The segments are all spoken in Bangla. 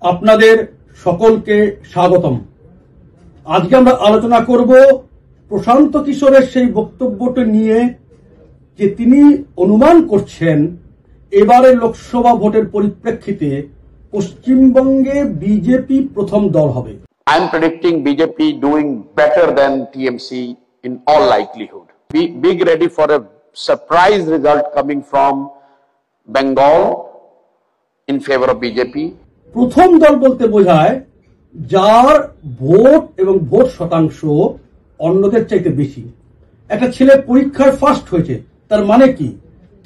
আপনাদের সকলকে স্বাগতম। আজকে আমরা আলোচনা করব প্রশান্ত কিশোরের সেই বক্তব্যটি নিয়ে যে তিনি অনুমান করছেন এবারে লোকসভা ভোটের পরিপ্রেক্ষিতে পশ্চিমবঙ্গে বিজেপি প্রথম দল হবে। I am predicting BJP doing better than TMC in all likelihood. Be big ready for a surprise result coming from Bengal in favor of BJP. প্রথম দল বলতে বোঝায় যার ভোট এবং ভোট শতাংশ অন্যদের চাইতে বেশি। একটা ছেলে পরীক্ষায় ফার্স্ট হয়েছে, তার মানে কি?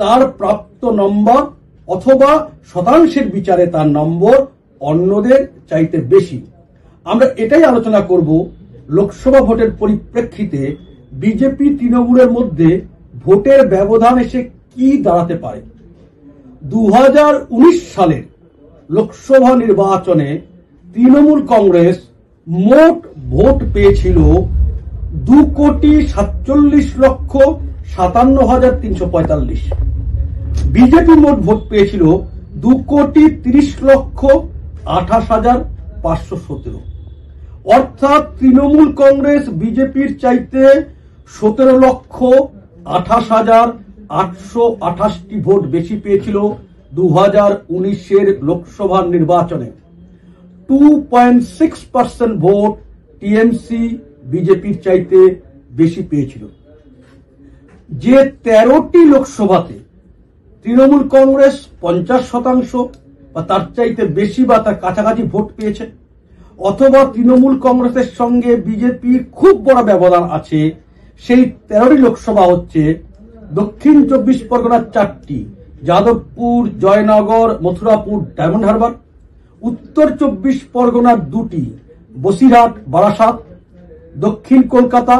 তার প্রাপ্ত নম্বর অথবা শতাংশের বিচারে তার নম্বর অন্যদের চাইতে বেশি। আমরা এটাই আলোচনা করব লোকসভা ভোটের পরিপ্রেক্ষিতে বিজেপি তৃণমূলের মধ্যে ভোটের ব্যবধান এসে কি দাঁড়াতে পারে। 2019 সালের লোকসভা নির্বাচনে তৃণমূল কংগ্রেস মোট ভোট পেয়েছিল 2,47,57,345। বিজেপি মোট ভোট পেয়েছিল 2,30,28,517। অর্থাৎ তৃণমূল কংগ্রেস বিজেপির চাইতে 17,28,828টি ভোট বেশি পেয়েছিল 2019 লোকসভা নির্বাচনে। 2.6% ভোট টিএমসি বিজেপির চাইতে বেশি পেয়েছিল। যে 13টি লোকসভাতে তৃণমূল কংগ্রেস 50% বা তার চাইতে বেশি বা তার কাছাকাছি ভোট পেয়েছে, অথবা তৃণমূল কংগ্রেসের সঙ্গে বিজেপির খুব বড় ব্যবধান আছে, সেই 13টি লোকসভা হচ্ছে দক্ষিণ 24 পরগনার 4টি, যাদবপুর, জয়নগর, মথুরাপুর, ডায়মন্ড হারবার; উত্তর 24 পরগনার 2টি, বসিরহাট, বারাসাত; দক্ষিণ কলকাতা,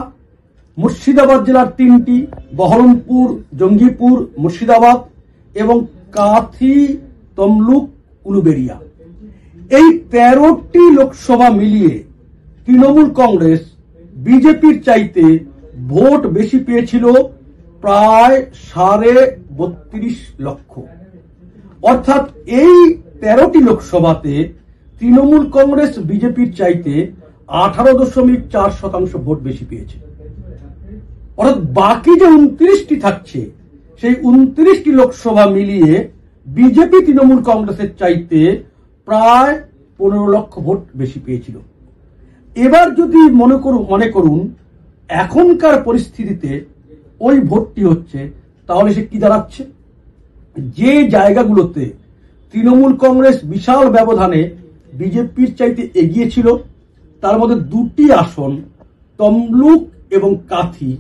মুর্শিদাবাদ জেলার 3টি, বহরমপুর, জঙ্গিপুর, মুর্শিদাবাদ এবং কাথি, তমলুক, উলুবেড়িয়া। এই 13টি লোকসভা মিলিয়ে তৃণমূল কংগ্রেস বিজেপির চাইতে ভোট বেশি পেয়েছিল প্রায় 32.5 লক্ষ। অর্থাৎ এই 13টি লোকসভাতে তৃণমূল কংগ্রেস বিজেপির চাইতে 18.4% ভোট বেশি পেয়েছে। অর্থাৎ বাকি যে 29টি থাকছে, সেই 29টি লোকসভা মিলিয়ে বিজেপি তৃণমূল কংগ্রেসের চাইতে প্রায় 15 লক্ষ ভোট বেশি পেয়েছিল। এবার যদি মনে করুন এখনকার পরিস্থিতিতে ওই ভোটটি হচ্ছে, তাহলে সে কি দাঁড়াচ্ছে? যে জায়গাগুলোতে তৃণমূল কংগ্রেস বিশাল ব্যবধানে বিজেপির চাইতে এগিয়ে ছিল, তার মধ্যে 2টি আসন তমলুক এবং কাথি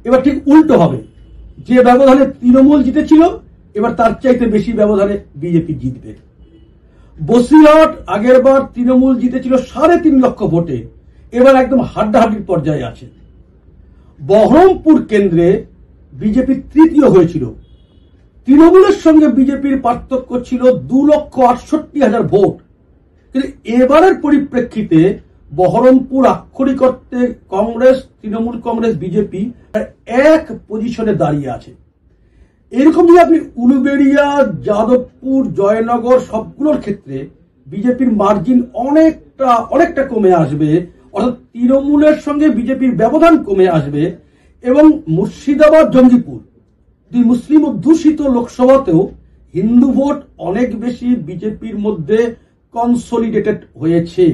এবার ঠিক উল্টো হবে। যে ব্যবধানে তৃণমূল জিতেছিল, এবার তার চাইতে বেশি ব্যবধানে বিজেপি জিতবে। বসিরহাট আগের বার তৃণমূল জিতেছিল 3.5 লক্ষ ভোটে, এবার একদম হাড্ডাহাড্ডির পর্যায়ে আছে। বহরমপুর কেন্দ্রে বিজেপি তৃতীয় হয়েছিল, তৃণমূলের সঙ্গে বিজেপির পার্থক্য ছিল 2,68,000 ভোট। কিন্তু এবারের পরিপ্রেক্ষিতে বহরমপুর আক্ষরিক অর্থে কংগ্রেস, তৃণমূল কংগ্রেস, বিজেপি এক পজিশনে দাঁড়িয়ে আছে। এরকম যদি আপনি উলুবেড়িয়া, যাদবপুর, জয়নগর সবগুলোর ক্ষেত্রে বিজেপির মার্জিন অনেকটা কমে আসবে, অর্থাৎ তৃণমূলের সঙ্গে বিজেপির ব্যবধান কমে আসবে। এবং মুর্শিদাবাদ, জঙ্গিপুর, 2 মুসলিম অধ্যুষিত লোকসভাতেও হিন্দু ভোট অনেক বেশি বিজেপির মধ্যে কনসলিডেটেড হয়েছে।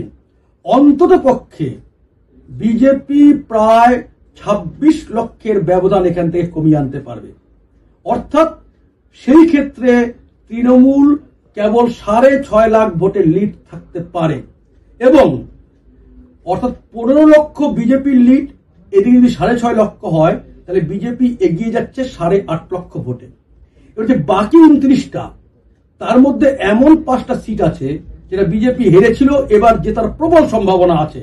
অন্তত পক্ষে বিজেপি প্রায় 26 লক্ষের ব্যবধান এখান থেকে কমিয়ে আনতে পারবে। অর্থাৎ সেই ক্ষেত্রে তৃণমূল কেবল 6.5 লাখ ভোটের লিড থাকতে পারে, এবং অর্থাৎ 15 লক্ষ বিজেপির লিড, এদিকে যদি 6.5 লক্ষ হয়, তাহলে বিজেপি এগিয়ে যাচ্ছে 8.5 লক্ষ ভোটে। এবার যে বাকি 29টা, তার মধ্যে এমন 5টা সিট আছে যেটা বিজেপি হেরেছিল, এবার জেতার প্রবল সম্ভাবনা আছে।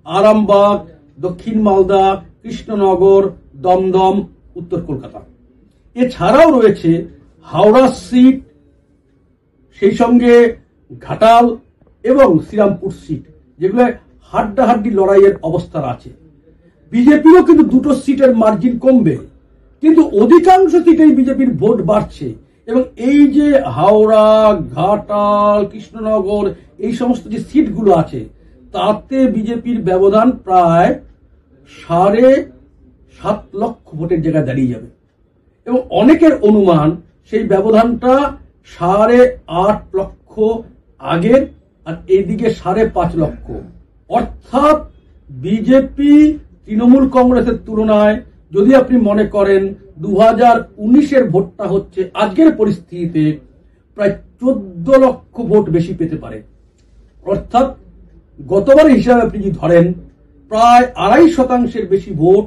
আরামবাগ, দক্ষিণ মালদা, কৃষ্ণনগর, দমদম, উত্তর কলকাতা। এছাড়াও রয়েছে হাওড়া সিট, সেই সঙ্গে ঘাটাল এবং শ্রীরামপুর সিট, যেগুলো হাড্ডাহাড্ডি লড়াইয়ের অবস্থার আছে। বিজেপিরও কিন্তু 2টো সিটের মার্জিন কমবে, কিন্তু অধিকাংশ সিটেই বিজেপির ভোট বাড়ছে। এবং এই যে হাওড়া, ঘাটাল, কৃষ্ণনগর এই সমস্ত যে সিটগুলো আছে তাতে বিজেপির ব্যবধান প্রায় 7.5 লক্ষ ভোটের জায়গায় দাঁড়িয়ে যাবে এবং অনেকের অনুমান সেই ব্যবধানটা 8.5 লক্ষ আগের আর এইদিকে 5.5 লক্ষ, অর্থাৎ বিজেপি তৃণমূল কংগ্রেসের তুলনায় যদি আপনি মনে করেন 2019-এর ভোটটা হচ্ছে আজকের পরিস্থিতিতে প্রায় 14 লক্ষ ভোট বেশি পেতে পারে। অর্থাৎ গতবারের হিসাবে আপনি যদি ধরেন প্রায় 2.5% বেশি ভোট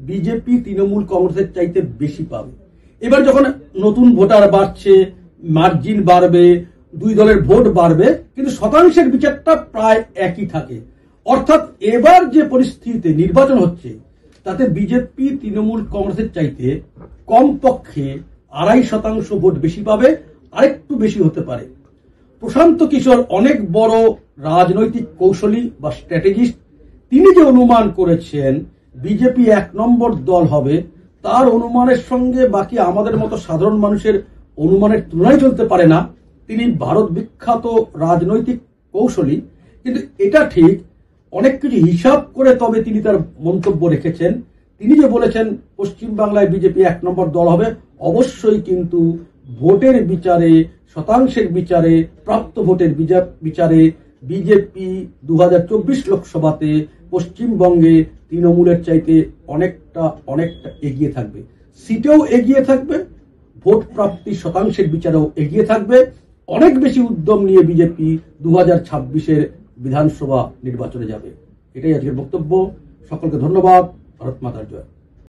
বিজেপি তৃণমূল কংগ্রেসের চাইতে বেশি পাবে। এবার যখন নতুন ভোটার বাড়ছে, মার্জিন বাড়বে, দুই দলের ভোট বাড়বে, কিন্তু শতাংশের বিচারটা প্রায় একই থাকে। অর্থাৎ এবার যে পরিস্থিতিতে নির্বাচন হচ্ছে তাতে বিজেপি তৃণমূল কংগ্রেসের চাইতে কমপক্ষে 2.5% ভোট বেশি পাবে, আরেকটু বেশি হতে পারে। প্রশান্ত কিশোর অনেক বড় রাজনৈতিক কৌশলী বা স্ট্র্যাটেজিস্ট, তিনি যে অনুমান করেছেন বিজেপি 1 নম্বর দল হবে, তার অনুমানের সঙ্গে বাকি আমাদের মতো সাধারণ মানুষের অনুমানের তুলনায় চলতে পারে না। তিনি ভারত বিখ্যাত রাজনৈতিক কৌশলী, কিন্তু এটা ঠিক অনেক কিছু হিসাব করে তবে তিনি তার মন্তব্য রেখেছেন। তিনি যে বলেছেন পশ্চিমবাংলায় বিজেপি 1 নম্বর দল হবে, অবশ্যই কিন্তু ভোটের বিচারে, শতাংশের বিচারে, প্রাপ্ত ভোটের বিচারে বিজেপি 2024 লোকসভাতে পশ্চিমবঙ্গে তৃণমূলের চাইতে অনেকটা এগিয়ে থাকবে, সিটেও এগিয়ে থাকবে, ভোট প্রাপ্তি শতাংশের বিচারেও এগিয়ে থাকবে। অনেক বেশি উদ্যম নিয়ে বিজেপি 2026-এর বিধানসভা নির্বাচনে যাবে। এটাই আজকের বক্তব্য। সকলকে ধন্যবাদ। ভারত মাতার জয়।